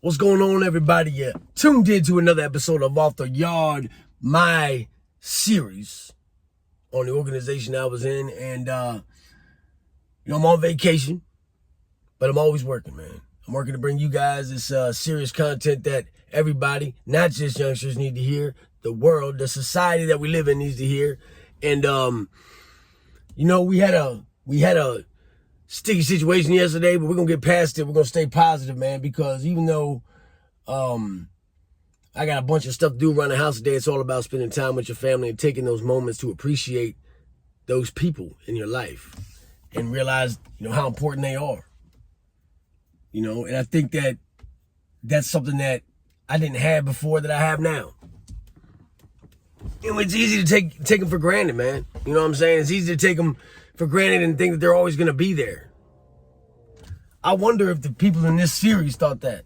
What's going on, everybody? You tuned in to another episode of Off the Yard, my series on the organization I was in. And, I'm on vacation, but I'm always working, man. I'm working to bring you guys this serious content that everybody, not just youngsters, need to hear. The world, the society that we live in needs to hear. And, we had a sticky situation yesterday, but we're going to get past it. We're going to stay positive, man, because even though I got a bunch of stuff to do around the house today, it's all about spending time with your family and taking those moments to appreciate those people in your life and realize, how important they are. And I think that that's something that I didn't have before that I have now. It's easy to take them for granted, man. You know what I'm saying? It's easy to take them for granted and think that they're always going to be there. I wonder if the people in this series thought that.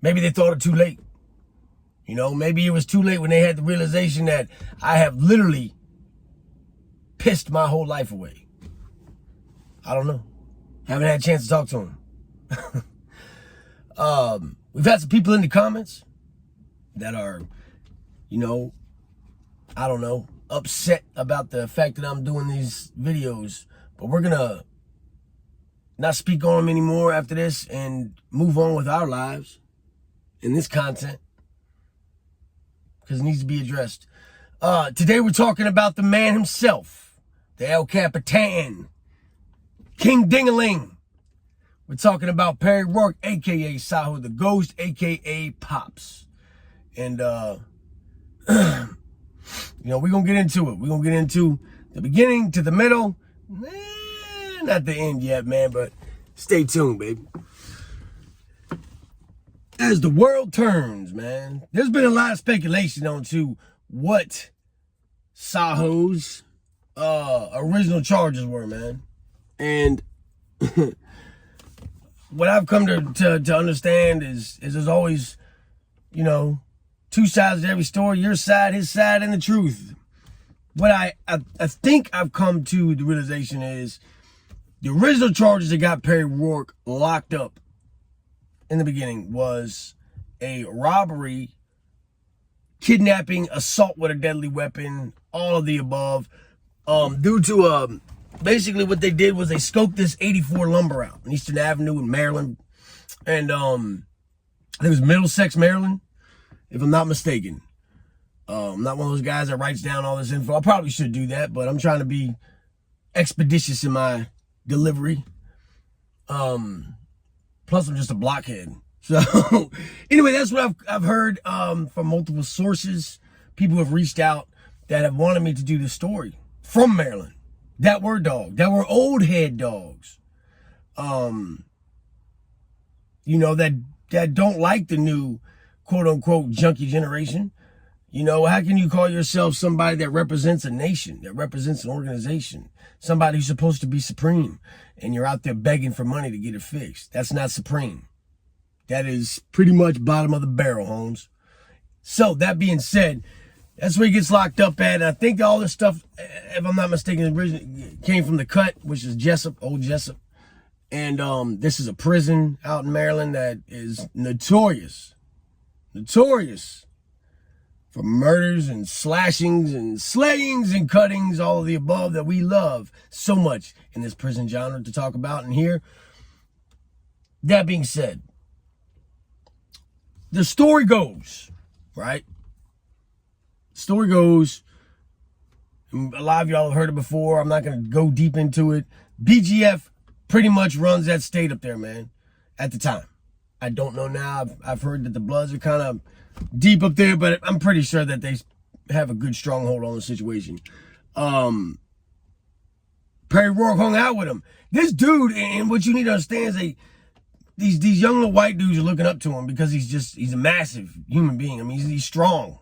Maybe they thought it too late. Maybe it was too late when they had the realization that I have literally pissed my whole life away. I don't know. Haven't had a chance to talk to them. We've had some people in the comments that are, upset about the fact that I'm doing these videos, but we're gonna not speak on them anymore after this and move on with our lives in this content because it needs to be addressed. Today we're talking about the man himself, the El Capitan, King Dingaling. We're talking about Perry Roark, aka Saho the Ghost, aka Pops. And we're going to get into it. We're going to get into the beginning to the middle. Not the end yet, man, but stay tuned, baby. As the world turns, man, there's been a lot of speculation on to what Saho's original charges were, man. And what I've come to understand is there's always, two sides to every story, your side, his side, and the truth. What I think I've come to the realization is the original charges that got Perry Roark locked up in the beginning was a robbery, kidnapping, assault with a deadly weapon, all of the above, due to basically what they did was they scoped this 84 lumber out on Eastern Avenue in Maryland, and I think it was Middlesex, Maryland, if I'm not mistaken. I'm not one of those guys that writes down all this info. I probably should do that, but I'm trying to be expeditious in my delivery. Plus, I'm just a blockhead. So, anyway, that's what I've heard from multiple sources. People have reached out that have wanted me to do this story from Maryland. That were old head dogs. That don't like the new quote-unquote junkie generation. How can you call yourself somebody that represents a nation, that represents an organization, somebody who's supposed to be supreme, and you're out there begging for money to get it fixed? That's not supreme. That is pretty much bottom of the barrel, Holmes. So, that being said, that's where he gets locked up at. And I think all this stuff, if I'm not mistaken, originally came from the Cut, which is Old Jessup. And this is a prison out in Maryland that is notorious for murders and slashings and slayings and cuttings, all of the above that we love so much in this prison genre to talk about and hear. That being said, the story goes, right? Story goes, a lot of y'all have heard it before. I'm not going to go deep into it. BGF pretty much runs that state up there, man, at the time. I don't know now. I've heard that the Bloods are kind of deep up there, but I'm pretty sure that they have a good stronghold on the situation. Perry Roark hung out with him. This dude, and what you need to understand is these young little white dudes are looking up to him because he's a massive human being. I mean, he's strong.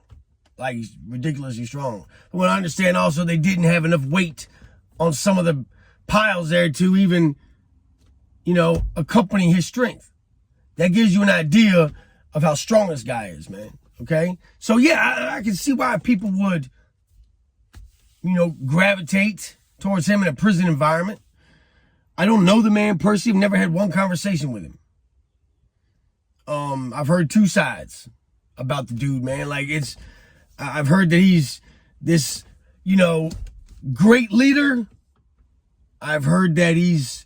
Like, he's ridiculously strong. But what I understand also, they didn't have enough weight on some of the piles there to even accompany his strength. That gives you an idea of how strong this guy is, man. Okay? So, yeah, I can see why people would, gravitate towards him in a prison environment. I don't know the man personally. I've never had one conversation with him. I've heard two sides about the dude, man. Like, I've heard that he's this, great leader. I've heard that he's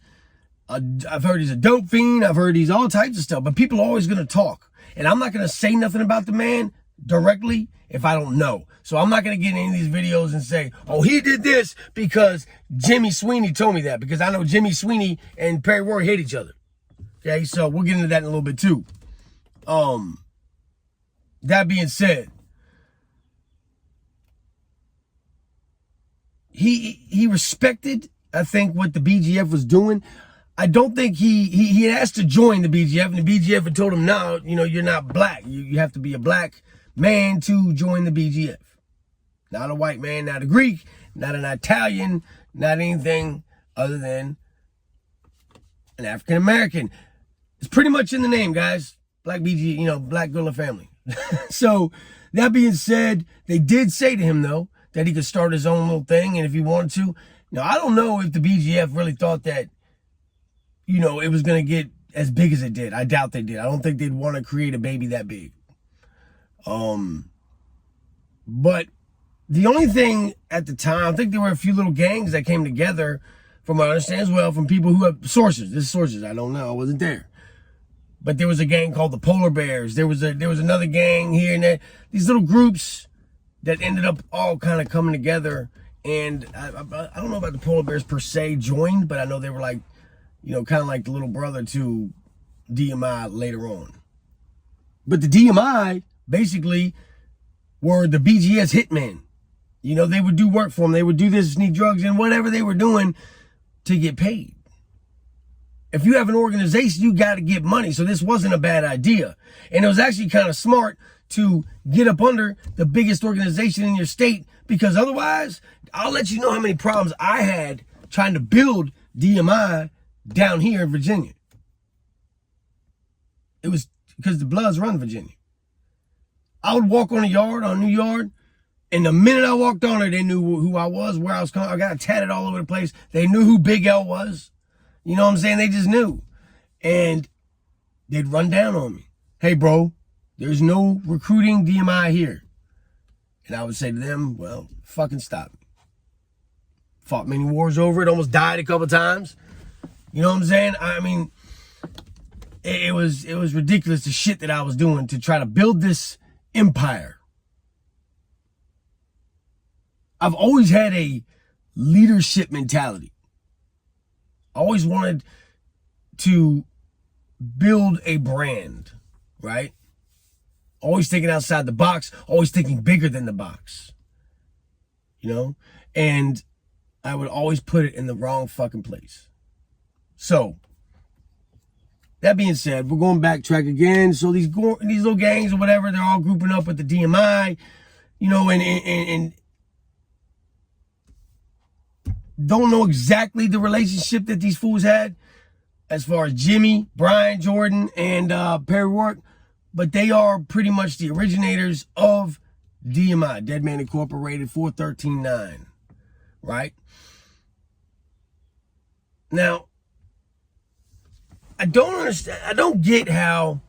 a dope fiend. I've heard he's all types of stuff. But people are always going to talk. And I'm not going to say nothing about the man directly if I don't know. So I'm not going to get in any of these videos and say, oh, he did this because Jimmy Sweeney told me that. Because I know Jimmy Sweeney and Perry Roark hate each other. Okay, so we'll get into that in a little bit too. That being said, he respected, I think, what the BGF was doing. I don't think he had asked to join the BGF, and the BGF had told him, no, you're not black. You have to be a black man to join the BGF. Not a white man, not a Greek, not an Italian, not anything other than an African American. It's pretty much in the name, guys. Black BG, black girl and family. So that being said, they did say to him, though, that he could start his own little thing, and if he wanted to. Now, I don't know if the BGF really thought that, it was going to get as big as it did. I doubt they did. I don't think they'd want to create a baby that big. But the only thing at the time, I think there were a few little gangs that came together, from what I understand as well, from people who have sources. This is sources. I don't know. I wasn't there. But there was a gang called the Polar Bears. There was another gang here and there. These little groups that ended up all kind of coming together. And I don't know about the Polar Bears per se joined, but I know they were like, kind of like the little brother to DMI later on. But the DMI basically were the BGS hitmen. They would do work for them. They would do this, sneak drugs and whatever they were doing to get paid. If you have an organization, you got to get money. So this wasn't a bad idea. And it was actually kind of smart to get up under the biggest organization in your state, because otherwise, I'll let you know how many problems I had trying to build DMI down here in Virginia. It was because the Bloods run Virginia. I would walk on a new yard, and the minute I walked on it, they knew who I was, where I was coming. I got tatted all over the place. They knew who Big L was. You know what I'm saying? They just knew. And they'd run down on me. Hey, bro, there's no recruiting DMI here. And I would say to them, well, fucking stop me. Fought many wars over it, almost died a couple times. You know what I'm saying? I mean, it was ridiculous, the shit that I was doing to try to build this empire. I've always had a leadership mentality. I always wanted to build a brand, right? Always thinking outside the box, always thinking bigger than the box. And I would always put it in the wrong fucking place. So, that being said, we're going backtrack again. So these little gangs or whatever, they're all grouping up with the DMI, and don't know exactly the relationship that these fools had as far as Jimmy, Brian Jordan, and Perry Roark, but they are pretty much the originators of DMI, Dead Man Incorporated, 4139, right? Now, I don't understand. I don't get how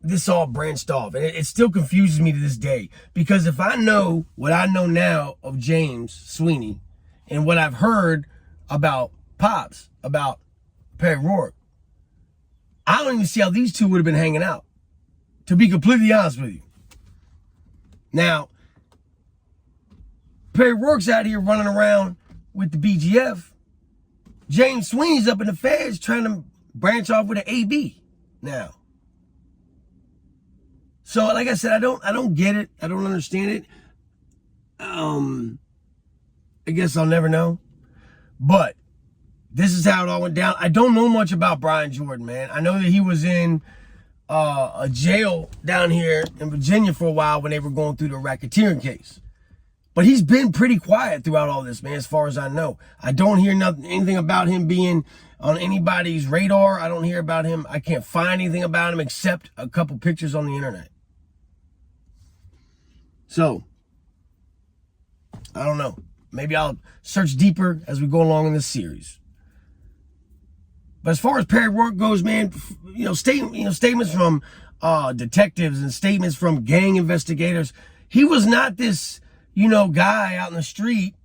this all branched off. And it still confuses me to this day. Because if I know what I know now of James Sweeney and what I've heard about Pops, about Perry Roark, I don't even see how these two would have been hanging out. To be completely honest with you. Now, Perry Roark's out here running around with the BGF. James Sweeney's up in the feds trying to branch off with an AB now. So, like I said, I don't get it. I don't understand it. I guess I'll never know. But this is how it all went down. I don't know much about Brian Jordan, man. I know that he was in a jail down here in Virginia for a while when they were going through the racketeering case. But he's been pretty quiet throughout all this, man, as far as I know. I don't hear anything about him being on anybody's radar. I don't hear about him. I can't find anything about him except a couple pictures on the internet. So, I don't know. Maybe I'll search deeper as we go along in this series. But as far as Perry Roark goes, man, statements from detectives and statements from gang investigators, he was not this, guy out in the street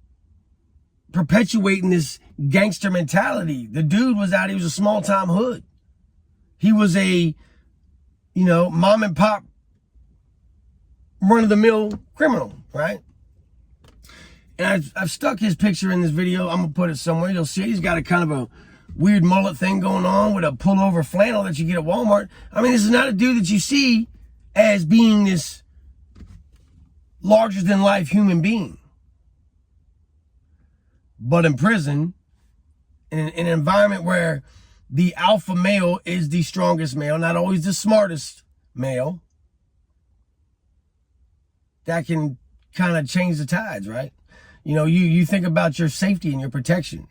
perpetuating this gangster mentality. The dude was out, he was a small time hood. He was a, mom and pop run of the mill criminal, right? And I've stuck his picture in this video. I'm going to put it somewhere. You'll see he's got a kind of a weird mullet thing going on with a pullover flannel that you get at Walmart. I mean, this is not a dude that you see as being this larger than life human being. But in prison, in an environment where the alpha male is the strongest male, not always the smartest male, that can kind of change the tides, right? You think about your safety and your protection.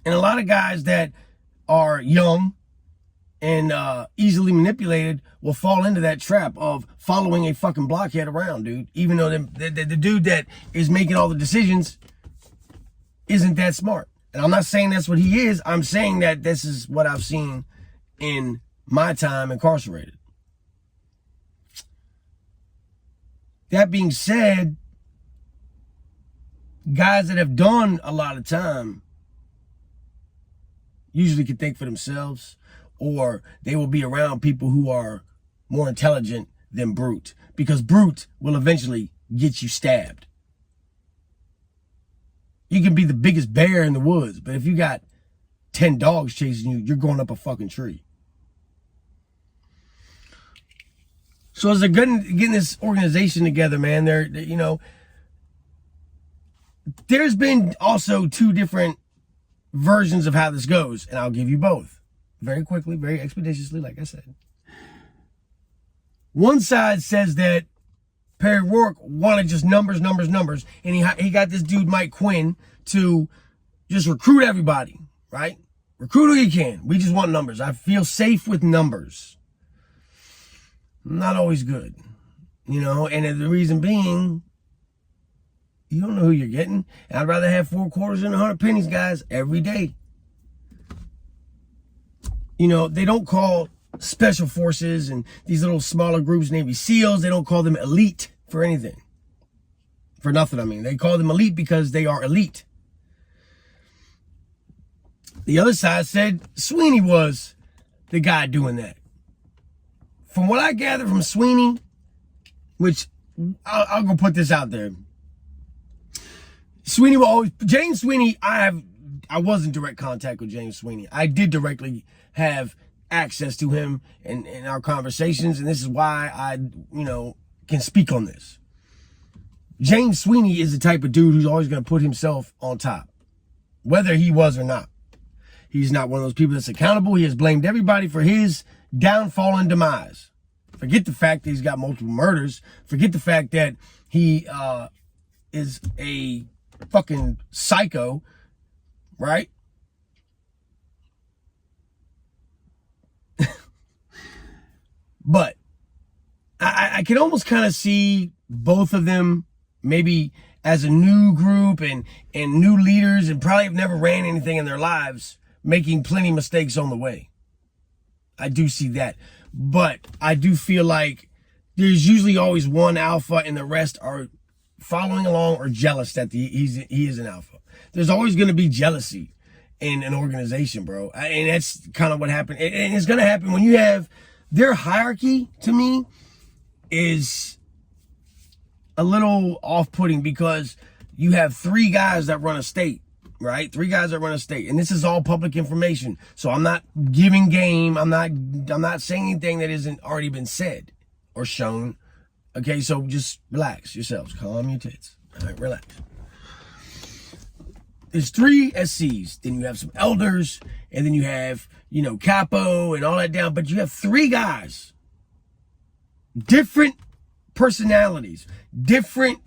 And a lot of guys that are young and easily manipulated will fall into that trap of following a fucking blockhead around, dude. Even though the dude that is making all the decisions isn't that smart. And I'm not saying that's what he is. I'm saying that this is what I've seen in my time incarcerated. That being said, guys that have done a lot of time usually can think for themselves, or they will be around people who are more intelligent than brute, because brute will eventually get you stabbed. You can be the biggest bear in the woods, but if you got 10 dogs chasing you, you're going up a fucking tree. So as they're getting this organization together, man, there's been also two different versions of how this goes, and I'll give you both very quickly, very expeditiously, like I said. One side says that Perry Roark wanted just numbers, and he got this dude Mike Quinn to just recruit everybody, right? Recruit who you can. We just want numbers. I feel safe with numbers. Not always good, and the reason being, you don't know who you're getting. And I'd rather have 4 quarters than 100 pennies, guys, every day. They don't call special forces and these little smaller groups, Navy SEALs, they don't call them elite for anything. For nothing, I mean. They call them elite because they are elite. The other side said Sweeney was the guy doing that. From what I gather from Sweeney, which I'll go put this out there. Sweeney will always, James Sweeney, I was in direct contact with James Sweeney. I did directly have access to him in our conversations, and this is why I, can speak on this. James Sweeney is the type of dude who's always going to put himself on top, whether he was or not. He's not one of those people that's accountable. He has blamed everybody for his downfall and demise. Forget the fact that he's got multiple murders. Forget the fact that he is a fucking psycho, right? But I can almost kind of see both of them maybe as a new group and new leaders, and probably have never ran anything in their lives, making plenty of mistakes on the way. I do see that. But I do feel like there's usually always one alpha and the rest are following along or jealous that he is an alpha. There's always going to be jealousy in an organization, bro. And that's kind of what happened. And it's going to happen when you have their hierarchy, to me, is a little off-putting, because you have 3 guys that run a state, right? 3 guys that run a state. And this is all public information. So I'm not giving game. I'm not saying anything that isn't already been said or shown. Okay, so just relax yourselves. Calm your tits. All right, relax. There's 3 SCs. Then you have some elders. And then you have, capo and all that down. But you have 3 guys. Different personalities. Different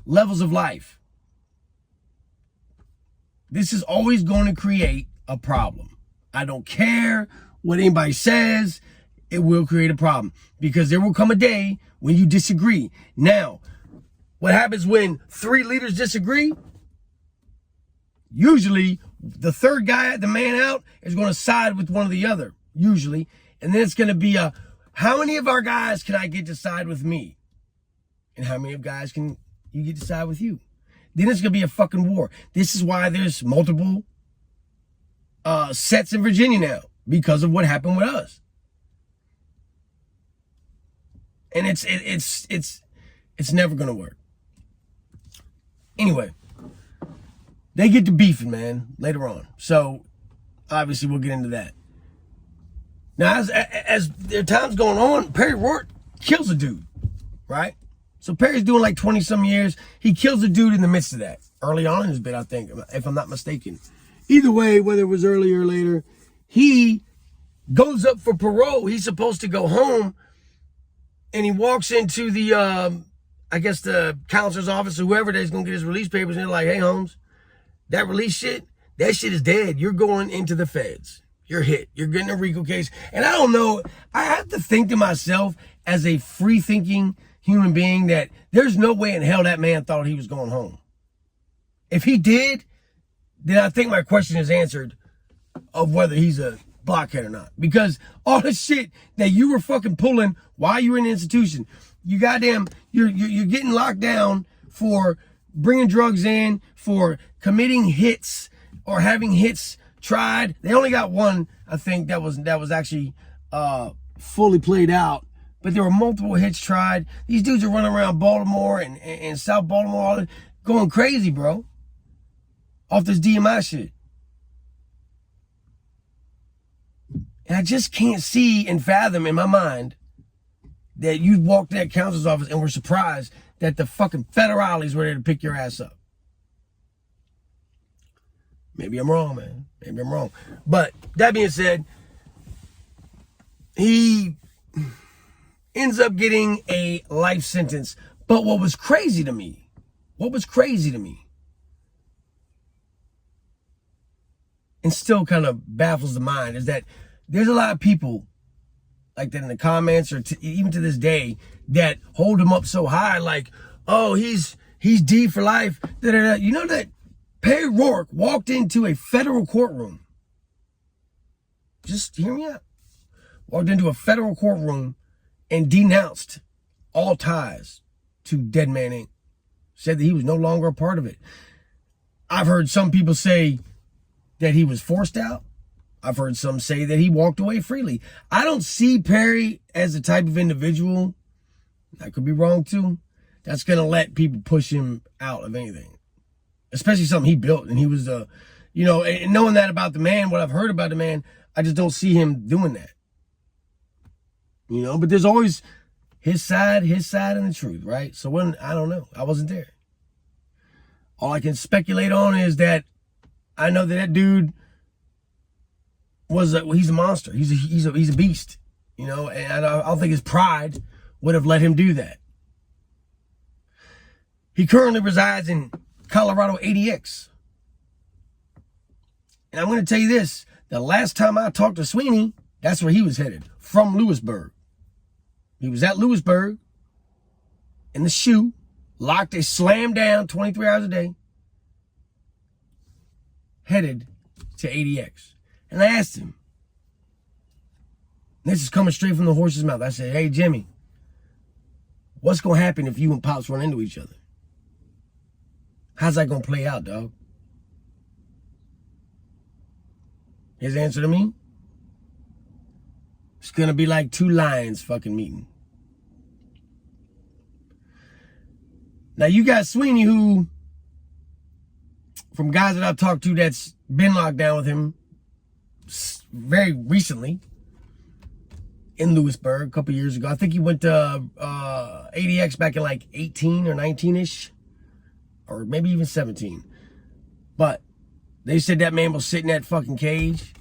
levels of life. This is always going to create a problem. I don't care what anybody says, it will create a problem. Because there will come a day when you disagree. Now, what happens when 3 leaders disagree? Usually, the third guy, the man out, is going to side with one or the other. Usually. And then it's going to be how many of our guys can I get to side with me? And how many of guys can you get to side with you? Then it's going to be a fucking war. This is why there's multiple sets in Virginia now. Because of what happened with us. And it's never going to work. Anyway. They get to beefing, man, later on. So, obviously, we'll get into that. Now, as their time's going on, Perry Roark kills a dude, right? So, Perry's doing like 20-some years. He kills a dude in the midst of that. Early on in his bit, I think, if I'm not mistaken. Either way, whether it was earlier or later, he goes up for parole. He's supposed to go home, and he walks into the, I guess, the counselor's office or whoever that's going to get his release papers, and they're like, hey, Holmes, that release shit, that shit is dead. You're going into the feds. You're hit. You're getting a RICO case. And I don't know. I have to think to myself as a free-thinking human being that there's no way in hell that man thought he was going home. If he did, then I think my question is answered of whether he's a blockhead or not. Because all the shit that you were fucking pulling while you were in the institution, you're getting locked down for bringing drugs in, for committing hits or having hits tried. They only got one, I think, that was actually fully played out. But there were multiple hits tried. These dudes are running around Baltimore and South Baltimore going crazy, bro. Off this DMI shit. And I just can't see and fathom in my mind that you walked to that counselor's office and were surprised that the fucking federales were there to pick your ass up. Maybe I'm wrong, man. Maybe I'm wrong. But that being said, he ends up getting a life sentence. But what was crazy to me, and still kind of baffles the mind, is that there's a lot of people like that in the comments or even to this day that hold him up so high, like, oh, he's D for life. Da-da-da. You know that Perry Roark walked into a federal courtroom. Just hear me out. Walked into a federal courtroom and denounced all ties to Dead Man Inc. Said that he was no longer a part of it. I've heard some people say that he was forced out. I've heard some say that he walked away freely. I don't see Perry as the type of individual, I could be wrong too, that's going to let people push him out of anything. Especially something he built. And he was, and knowing that about the man, what I've heard about the man, I just don't see him doing that. But there's always his side and the truth, right? So I don't know. I wasn't there. All I can speculate on is that I know that dude he's a monster. He's a beast, and I don't think his pride would have let him do that. He currently resides in Colorado ADX. And I'm going to tell you this, the last time I talked to Sweeney, that's where he was headed, from Lewisburg. He was at Lewisburg in the shoe, locked, slammed down 23 hours a day, headed to ADX. And I asked him, this is coming straight from the horse's mouth. I said, hey, Jimmy, what's going to happen if you and Pops run into each other? How's that going to play out, dog? His answer to me, it's going to be like two lions fucking meeting. Now, you got Sweeney, who, from guys that I've talked to that's been locked down with him very recently in Lewisburg a couple years ago. I think he went to ADX back in like 18 or 19-ish, or maybe even 17. But they said that man will sit in that fucking cage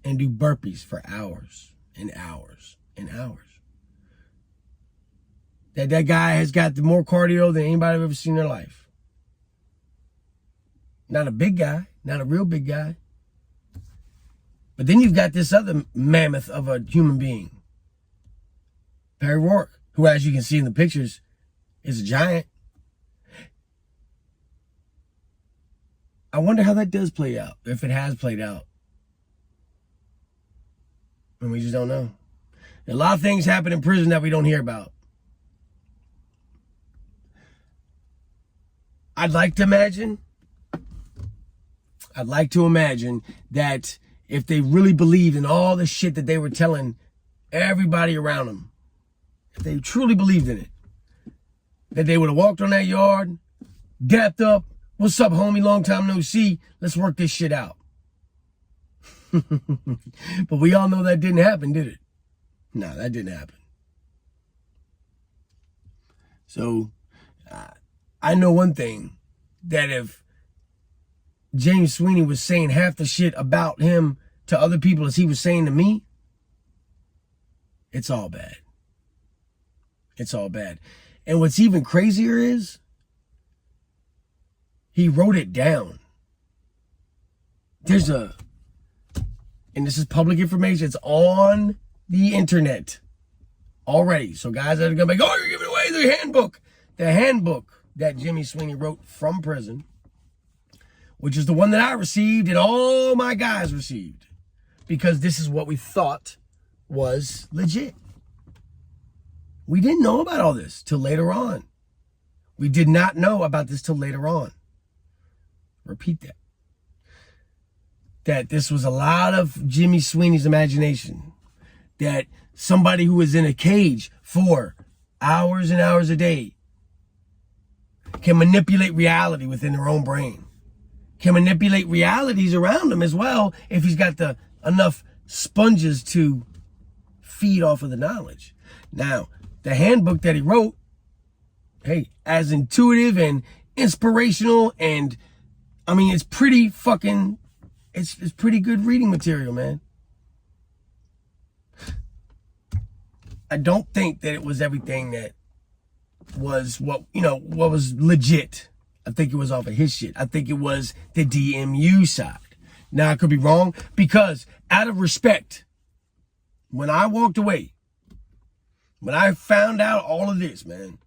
and do burpees for hours and hours and hours. That guy has got more cardio than anybody I've ever seen in their life. Not a big guy, not a real big guy. But then you've got this other mammoth of a human being, Perry Roark, who, as you can see in the pictures, is a giant. I wonder how that does play out, if it has played out. And we just don't know. A lot of things happen in prison that we don't hear about. I'd like to imagine that if they really believed in all the shit that they were telling everybody around them, if they truly believed in it, that they would have walked on that yard, dapped up, what's up, homie, long time no see, let's work this shit out. But we all know that didn't happen, did it? No, that didn't happen. So, I know one thing, that if James Sweeney was saying half the shit about him to other people as he was saying to me, it's all bad. It's all bad. And what's even crazier is, he wrote it down. And this is public information, it's on the internet already. So guys that are gonna be like, oh, you're giving away the handbook. The handbook that Jimmy Sweeney wrote from prison, which is the one that I received and all my guys received, because this is what we thought was legit. We didn't know about all this till later on. We did not know about this till later on. Repeat that. That this was a lot of Jimmy Sweeney's imagination. That somebody who was in a cage for hours and hours a day can manipulate reality within their own brain. Can manipulate realities around him as well if he's got enough sponges to feed off of the knowledge. Now, the handbook that he wrote, hey, as intuitive and inspirational, and I mean, it's pretty fucking, it's pretty good reading material, man. I don't think that it was everything that was what was legit. I think it was off of his shit. I think it was the DMU side. Now, I could be wrong, because out of respect, when I walked away, when I found out all of this, man,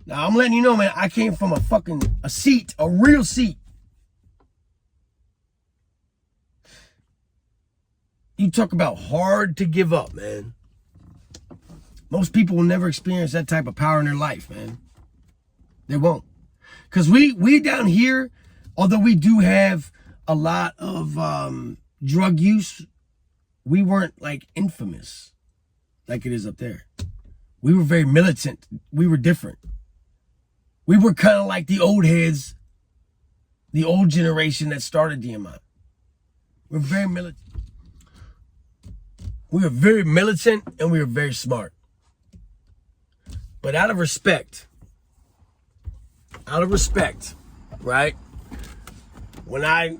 now I'm letting you know, man, I came from a seat, a real seat. You talk about hard to give up, man. Most people will never experience that type of power in their life, man. They won't. Because we down here, although we do have a lot of drug use, we weren't like infamous like it is up there. We were very militant. We were different. We were kind of like the old heads, the old generation that started DMI. We're very militant. We were very militant and we were very smart. But out of respect, right? When I,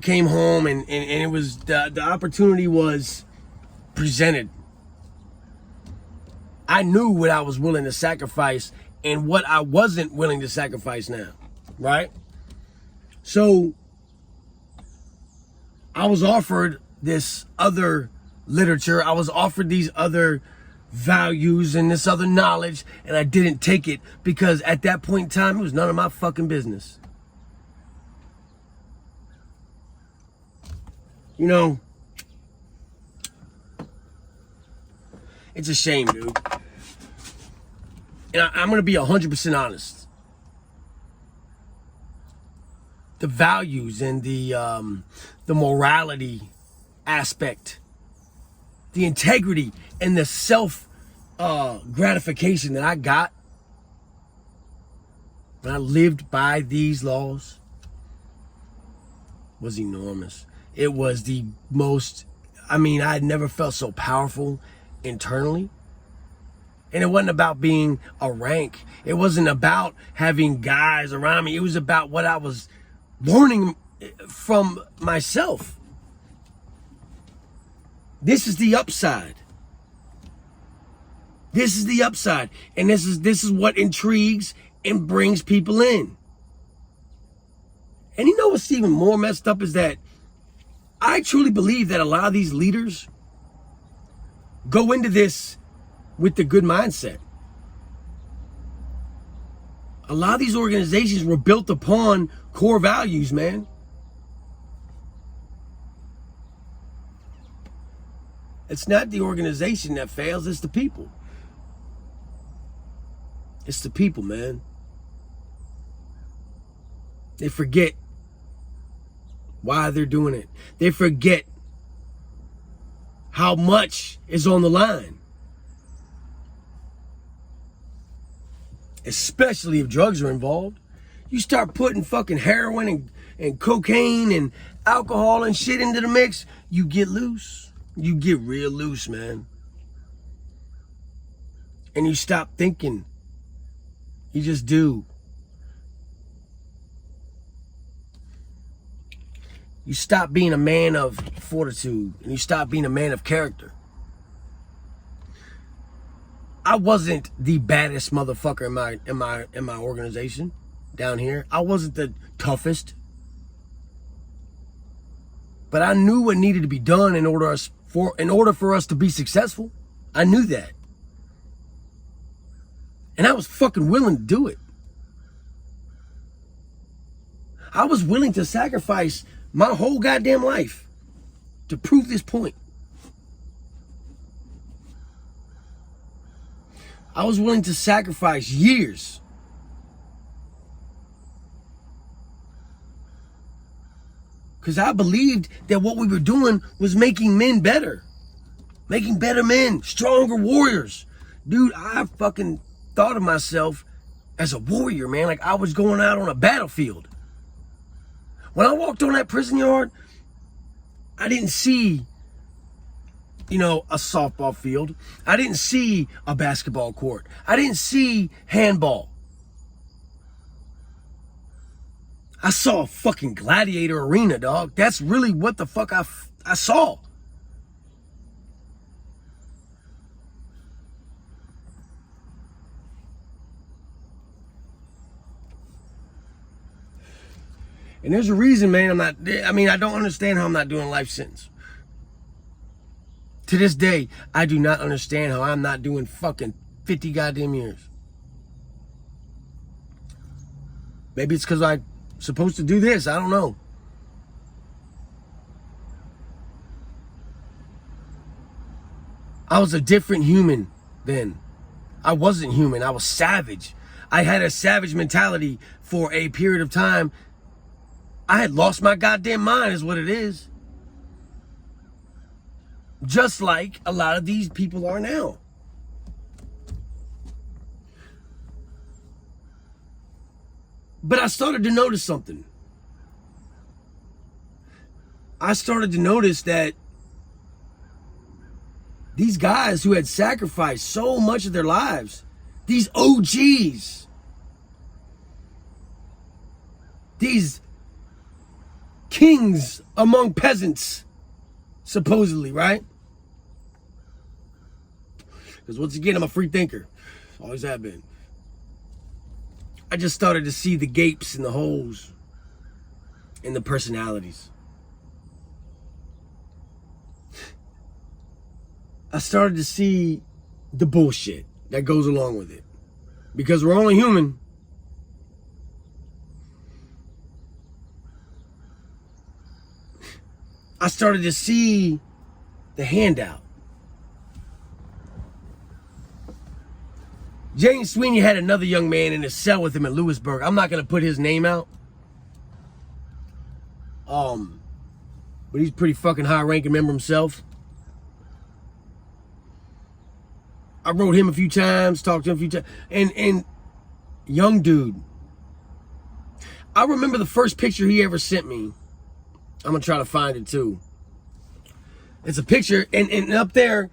came home and it was, the opportunity was presented, I knew what I was willing to sacrifice and what I wasn't willing to sacrifice now, right? So I was offered this other literature. I was offered these other values and this other knowledge, and I didn't take it because at that point in time, it was none of my fucking business. It's a shame, dude. And I'm going to be 100% honest. The values and the morality aspect, the integrity and the self gratification that I got when I lived by these laws was enormous. It was the most, I had never felt so powerful internally. And it wasn't about being a rank. It wasn't about having guys around me. It was about what I was learning from myself. This is the upside. This is the upside. And this is what intrigues and brings people in. And you know what's even more messed up is that I truly believe that a lot of these leaders go into this with the good mindset. A lot of these organizations were built upon core values, man. It's not the organization that fails, it's the people. It's the people, man. They forget why they're doing it. They forget how much is on the line. Especially if drugs are involved. You start putting fucking heroin and cocaine and alcohol and shit into the mix, you get loose. You get real loose, man. And you stop thinking. You just do. You stop being a man of fortitude and you stop being a man of character. I wasn't the baddest motherfucker in my organization down here. I wasn't the toughest. But I knew what needed to be done in order for us to be successful. I knew that. And I was fucking willing to do it. I was willing to sacrifice my whole goddamn life to prove this point. I was willing to sacrifice years. Because I believed that what we were doing was making men better. Making better men, stronger warriors. Dude, I fucking thought of myself as a warrior, man. Like I was going out on a battlefield. When I walked on that prison yard, I didn't see, a softball field. I didn't see a basketball court. I didn't see handball. I saw a fucking gladiator arena, dog. That's really what the fuck I saw. And there's a reason, man, I don't understand how I'm not doing life sentence. To this day, I do not understand how I'm not doing fucking 50 goddamn years. Maybe it's because I'm supposed to do this. I don't know. I was a different human then. I wasn't human. I was savage. I had a savage mentality for a period of time. I had lost my goddamn mind is what it is. Just like a lot of these people are now. But I started to notice something. I started to notice that these guys who had sacrificed so much of their lives, these OGs, these kings among peasants, supposedly, right? Because once again, I'm a free thinker. Always have been. I just started to see the gapes and the holes in the personalities. I started to see the bullshit that goes along with it. Because we're only human. I started to see the handout. James Sweeney had another young man in his cell with him in Lewisburg. I'm not going to put his name out. But he's a pretty fucking high-ranking member himself. I wrote him a few times, talked to him a few times. And young dude. I remember the first picture he ever sent me. I'm going to try to find it too. It's a picture, and up there,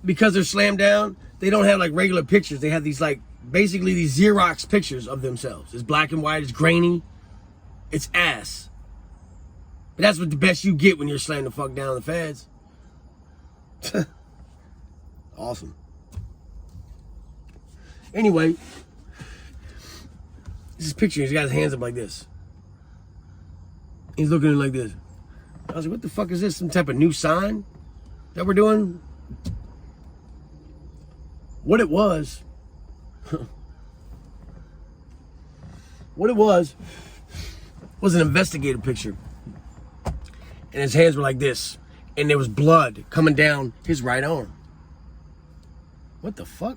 because they're slammed down, they don't have like regular pictures. They have these like, basically these Xerox pictures of themselves. It's black and white, it's grainy, it's ass. But that's what the best you get when you're slammed the fuck down on the feds. Awesome. Anyway, this is a picture. He's got his hands up like this. He's looking at it like this. I was like, what the fuck is this? Some type of new sign that we're doing? What it was, was an investigative picture. And his hands were like this. And there was blood coming down his right arm. What the fuck?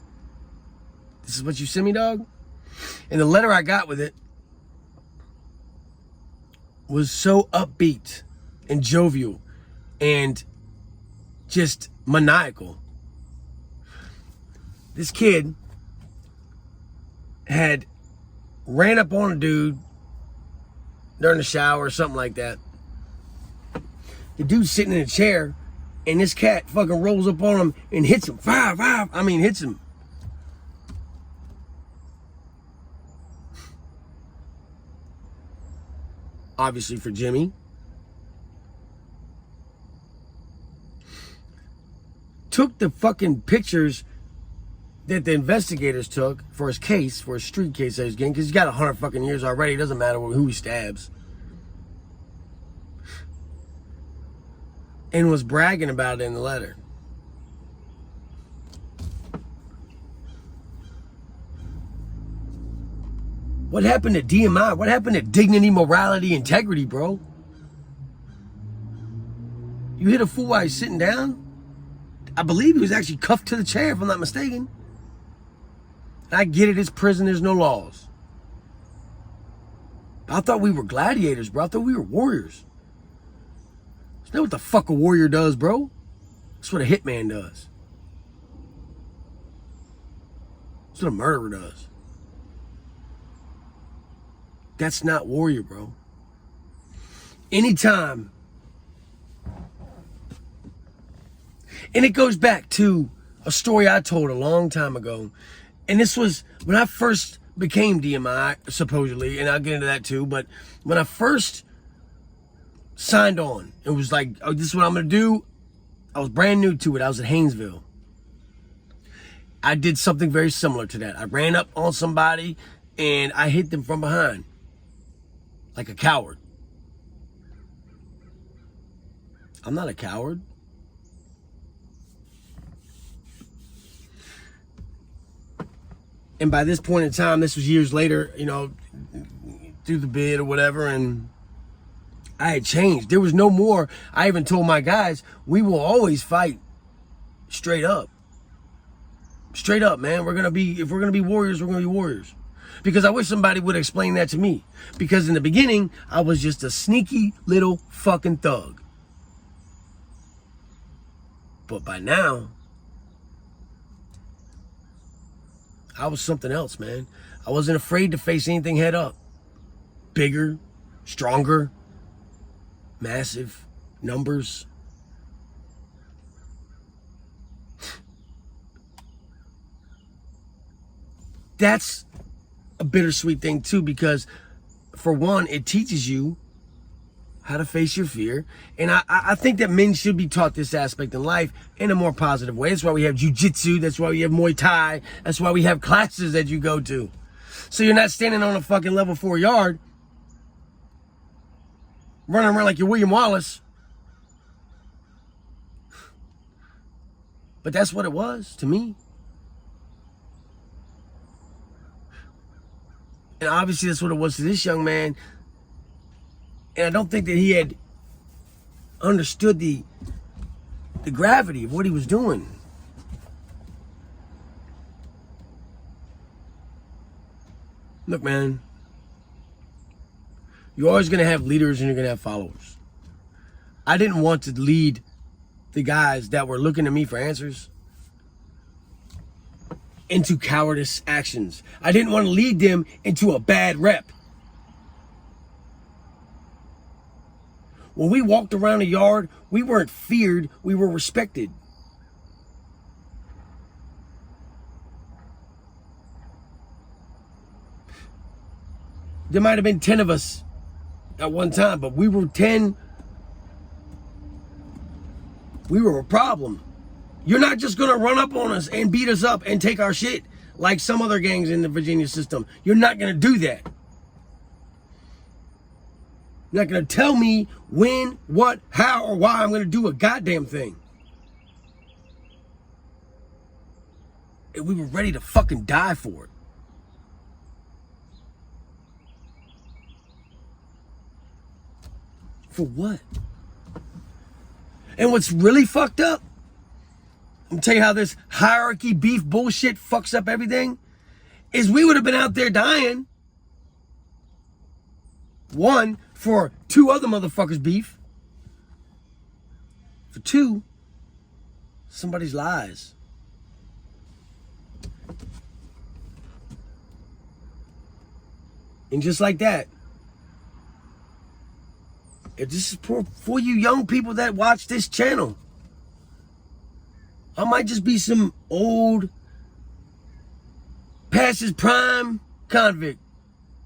This is what you sent me, dog? And the letter I got with it was so upbeat and jovial and just maniacal. This kid had ran up on a dude during the shower or something like that. The dude's sitting in a chair, and this cat fucking rolls up on him and hits him. Hits him. Obviously for Jimmy. Took the fucking pictures that the investigators took for his case, for his street case that he's getting, because he's got 100 fucking years already. It doesn't matter who he stabs. And was bragging about it in the letter. What happened to DMI? What happened to dignity, morality, integrity, bro? You hit a fool while he's sitting down? I believe he was actually cuffed to the chair, if I'm not mistaken. I get it, it's prison, there's no laws. I thought we were gladiators, bro. I thought we were warriors. That's not what the fuck a warrior does, bro. That's what a hitman does. That's what a murderer does. That's not warrior, bro. Anytime. And it goes back to a story I told a long time ago. And this was when I first became DMI, supposedly, and I'll get into that too, but when I first signed on, it was like, oh, this is what I'm going to do. I was brand new to it. I was at Haynesville. I did something very similar to that. I ran up on somebody and I hit them from behind like a coward. I'm not a coward. And by this point in time, this was years later, you know, through the bid or whatever, and I had changed. There was no more. I even told my guys, we will always fight straight up. Straight up, man. If we're gonna be warriors, we're gonna be warriors. Because I wish somebody would explain that to me. Because in the beginning, I was just a sneaky little fucking thug. But by now, I was something else, man. I wasn't afraid to face anything head up. Bigger, stronger, massive numbers. That's a bittersweet thing too, because for one, it teaches you how to face your fear. And I think that men should be taught this aspect in life in a more positive way. That's why we have jiu-jitsu. That's why we have Muay Thai. That's why we have classes that you go to. So you're not standing on a fucking level 4 yard, running around like you're William Wallace. But that's what it was to me. And obviously that's what it was to this young man. And I don't think that he had understood the gravity of what he was doing. Look, man, you're always going to have leaders and you're going to have followers. I didn't want to lead the guys that were looking to me for answers into cowardice actions. I didn't want to lead them into a bad rep. When we walked around the yard, we weren't feared, we were respected. There might have been 10 of us at one time, but we were 10. We were a problem. You're not just going to run up on us and beat us up and take our shit like some other gangs in the Virginia system. You're not going to do that. You're not going to tell me when, what, how, or why I'm going to do a goddamn thing. And we were ready to fucking die for it. For what? And what's really fucked up, I'm going to tell you how this hierarchy beef bullshit fucks up everything, is we would have been out there dying. One, for 2 other motherfuckers' beef. For 2, somebody's lies. And just like that, if this is for you young people that watch this channel, I might just be some old, past his prime convict.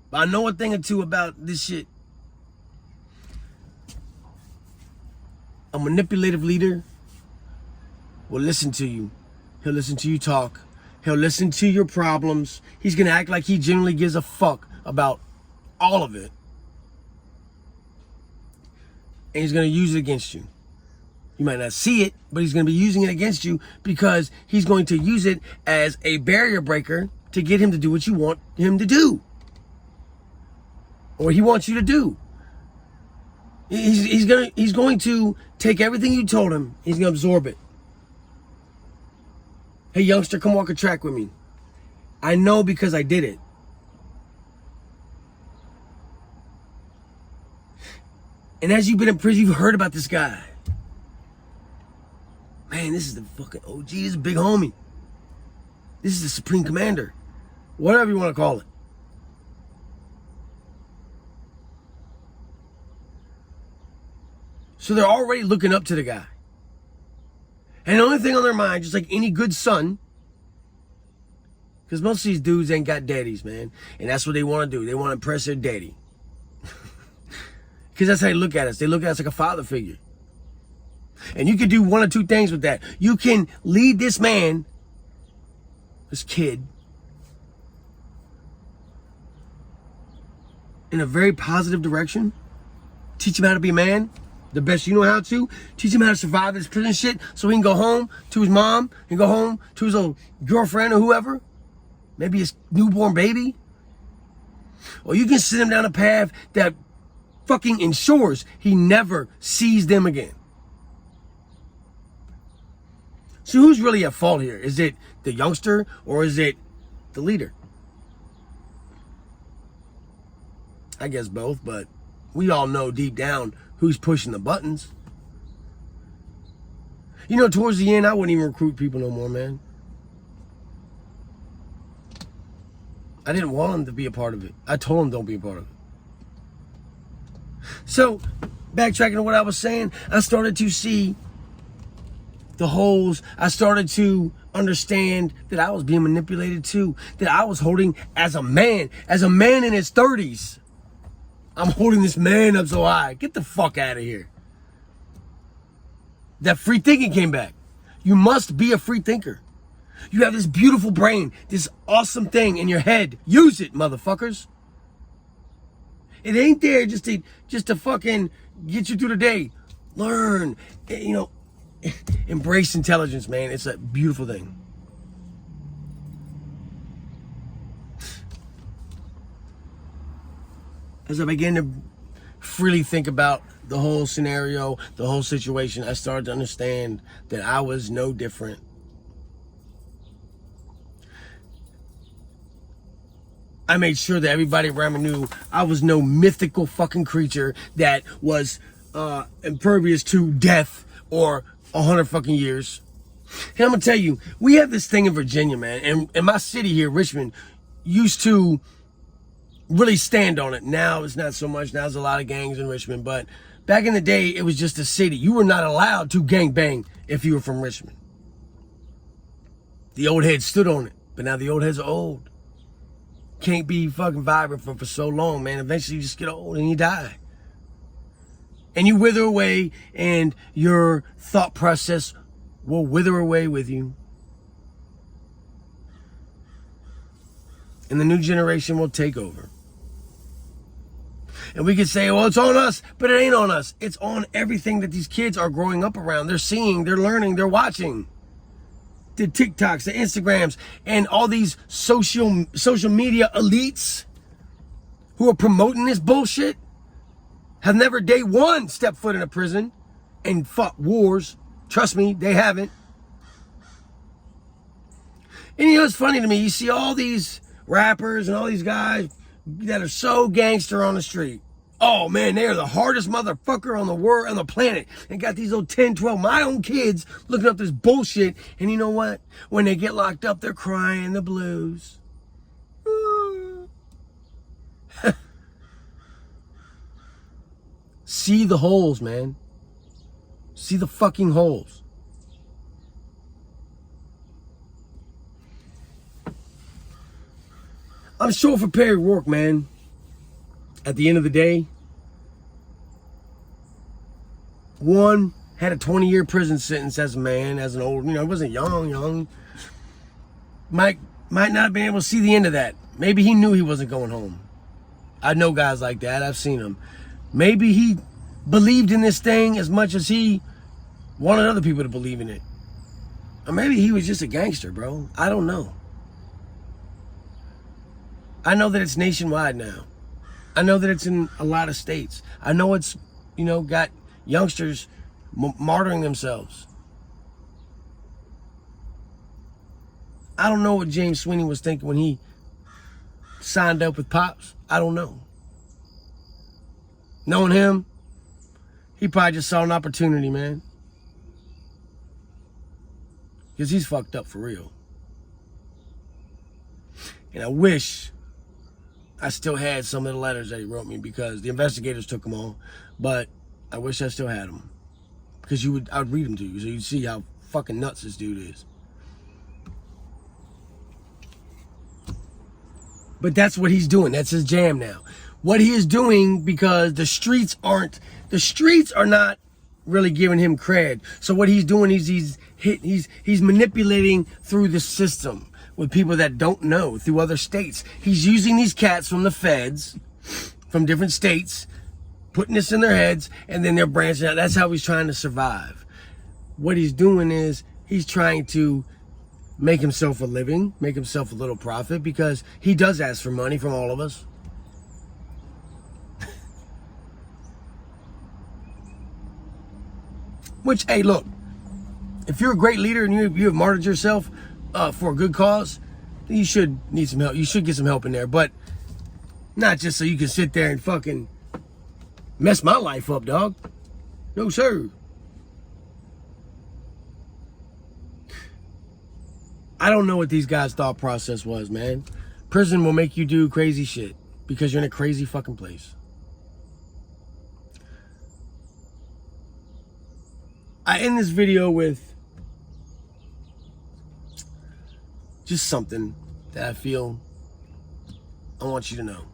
But I know a thing or two about this shit. A manipulative leader will listen to you. He'll listen to you talk. He'll listen to your problems. He's going to act like he genuinely gives a fuck about all of it. And he's going to use it against you. You might not see it, but he's going to be using it against you because he's going to use it as a barrier breaker to get him to do what you want him to do. Or he wants you to do. He's going to take everything you told him. He's going to absorb it. Hey, youngster, come walk a track with me. I know because I did it. And as you've been in prison, you've heard about this guy. Man, this is the fucking OG. This is a big homie. This is the Supreme Commander. Whatever you want to call it. So they're already looking up to the guy. And the only thing on their mind, just like any good son, because most of these dudes ain't got daddies, man. And that's what they want to do. They want to impress their daddy. Because that's how they look at us. They look at us like a father figure. And you can do one or two things with that. You can lead this man, this kid, in a very positive direction. Teach him how to be a man, the best you know how to. Teach him how to survive this prison shit so he can go home to his mom and go home to his old girlfriend or whoever. Maybe his newborn baby. Or you can send him down a path that fucking ensures he never sees them again. So who's really at fault here? Is it the youngster or is it the leader? I guess both, but we all know deep down who's pushing the buttons. You know, towards the end, I wouldn't even recruit people no more, man. I didn't want them to be a part of it. I told them don't be a part of it. So, backtracking to what I was saying, I started to see the holes. I started to understand that I was being manipulated too. That I was holding as a man in his 30s. I'm holding this man up so high. Get the fuck out of here. That free thinking came back. You must be a free thinker. You have this beautiful brain, this awesome thing in your head. Use it, motherfuckers. It ain't there just to fucking get you through the day. Learn, you know, embrace intelligence, man. It's a beautiful thing. As I began to freely think about the whole scenario, the whole situation, I started to understand that I was no different. I made sure that everybody around me knew I was no mythical fucking creature that was impervious to death or 100 fucking years. And I'm gonna tell you, we have this thing in Virginia, man, and my city here, Richmond, used to really stand on it. Now it's not so much. Now there's a lot of gangs in Richmond, but back in the day, it was just a city. You were not allowed to gang bang if you were from Richmond. The old heads stood on it, but now the old heads are old. Can't be fucking vibrant for so long, man. Eventually you just get old and you die. And you wither away, and your thought process will wither away with you. And the new generation will take over. And we could say, well, it's on us, but it ain't on us. It's on everything that these kids are growing up around. They're seeing, they're learning, they're watching. The TikToks, the Instagrams, and all these social media elites who are promoting this bullshit have never day one stepped foot in a prison and fought wars. Trust me, they haven't. And you know, it's funny to me, you see all these rappers and all these guys that are so gangster on the street. Oh man, they are the hardest motherfucker on the world, on the planet. And got these little 10, 12, my own kids looking up this bullshit. And you know what? When they get locked up, they're crying the blues. See the holes, man. See the fucking holes. I'm sure for Perry Roark, man, at the end of the day, one, had a 20-year prison sentence as a man, as an old, he wasn't young. Might not have been able to see the end of that. Maybe he knew he wasn't going home. I know guys like that. I've seen them. Maybe he believed in this thing as much as he wanted other people to believe in it. Or maybe he was just a gangster, bro. I don't know. I know that it's nationwide now. I know that it's in a lot of states. I know it's, got youngsters martyring themselves. I don't know what James Sweeney was thinking when he signed up with Pops. I don't know. Knowing him, he probably just saw an opportunity, man. Because he's fucked up for real. And I wish I still had some of the letters that he wrote me, because the investigators took them all. But I wish I still had them. Because I would read them to you so you'd see how fucking nuts this dude is. But that's what he's doing. That's his jam now. What he is doing, because the streets are not really giving him cred. So what he's doing is he's manipulating through the system with people that don't know, through other states. He's using these cats from the feds, from different states, putting this in their heads, and then they're branching out. That's how he's trying to survive. What he's doing is he's trying to make himself a living, make himself a little profit, because he does ask for money from all of us. Which, hey, look, if you're a great leader and you have martyred yourself for a good cause, then you should need some help. You should get some help in there, but not just so you can sit there and fucking mess my life up, dog. No, sir. I don't know what these guys' thought process was, man. Prison will make you do crazy shit because you're in a crazy fucking place. I end this video with just something that I feel I want you to know.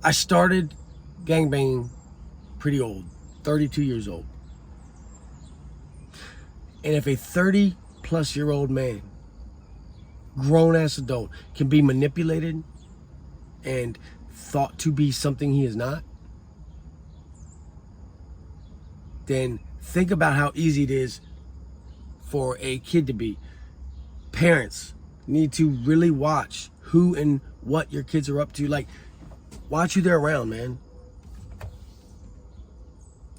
I started gangbanging pretty old, 32 years old. And if a 30-plus-year-old man, grown-ass adult, can be manipulated and thought to be something he is not, then think about how easy it is for a kid to be. Parents need to really watch who and what your kids are up to. Like, watch who they're around, man.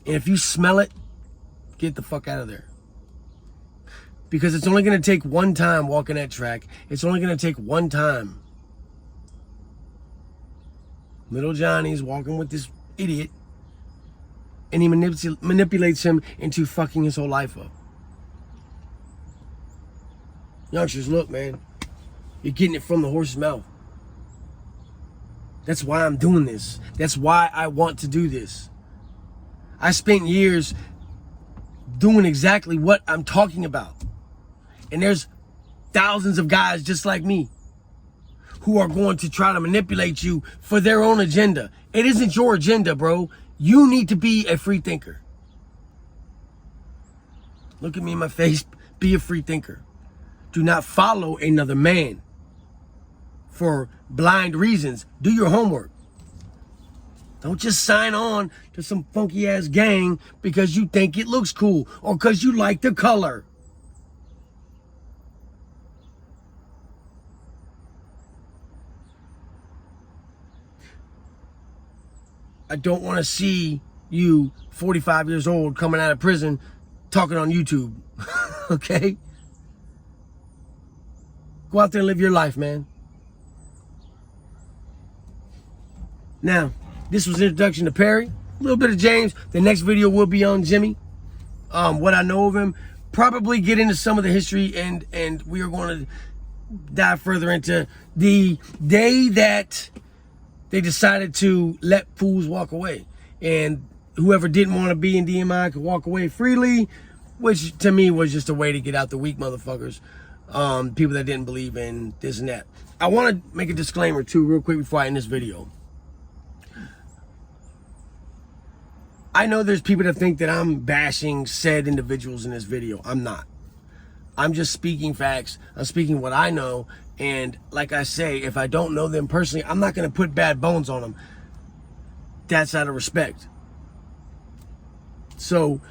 And if you smell it, get the fuck out of there. Because it's only going to take one time walking that track. It's only going to take one time. Little Johnny's walking with this idiot, and he manipulates him into fucking his whole life up. Youngsters, look, man. You're getting it from the horse's mouth. That's why I'm doing this. That's why I want to do this. I spent years doing exactly what I'm talking about. And there's thousands of guys just like me who are going to try to manipulate you for their own agenda. It isn't your agenda, bro. You need to be a free thinker. Look at me in my face. Be a free thinker. Do not follow another man. for blind reasons. Do your homework. Don't just sign on to some funky ass gang because you think it looks cool or because you like the color. I don't want to see you 45 years old coming out of prison talking on YouTube. Okay? Go out there and live your life, man. Now, this was an introduction to Perry. A little bit of James. The next video will be on Jimmy. What I know of him. Probably get into some of the history, and we are going to dive further into the day that they decided to let fools walk away. And whoever didn't want to be in DMI could walk away freely, which to me was just a way to get out the weak motherfuckers. People that didn't believe in this and that. I want to make a disclaimer too real quick before I end this video. I know there's people that think that I'm bashing said individuals in this video. I'm not. I'm just speaking facts. I'm speaking what I know. And like I say, if I don't know them personally, I'm not going to put bad bones on them. That's out of respect. So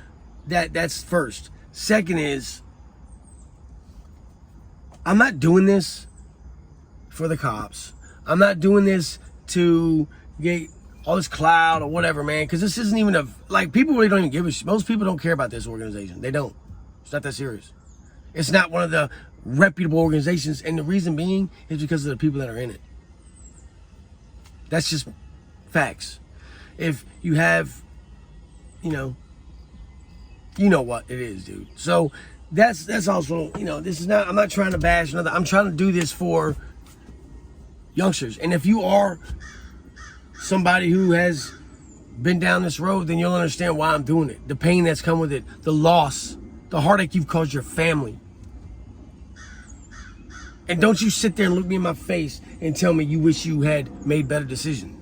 that's first. Second is, I'm not doing this for the cops. I'm not doing this to get all this clout or whatever, man, because this isn't even people really don't even give a shit. Most people don't care about this organization. They don't. It's not that serious. It's not one of the reputable organizations, and the reason being is because of the people that are in it. That's just facts. If you have, you know what it is, dude. So that's also, this is not, I'm not trying to bash another. I'm trying to do this for youngsters. And if you are somebody who has been down this road, then you'll understand why I'm doing it. The pain that's come with it, the loss, the heartache you've caused your family. And don't you sit there and look me in my face and tell me you wish you had made better decisions.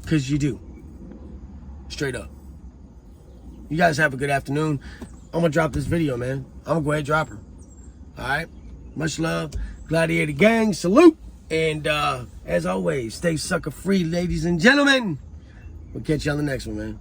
Because you do. Straight up. You guys have a good afternoon. I'm going to drop this video, man. I'm going to go ahead and drop her. Alright? Much love. Gladiator Gang. Salute. And as always, stay sucker free, ladies and gentlemen. We'll catch you on the next one, man.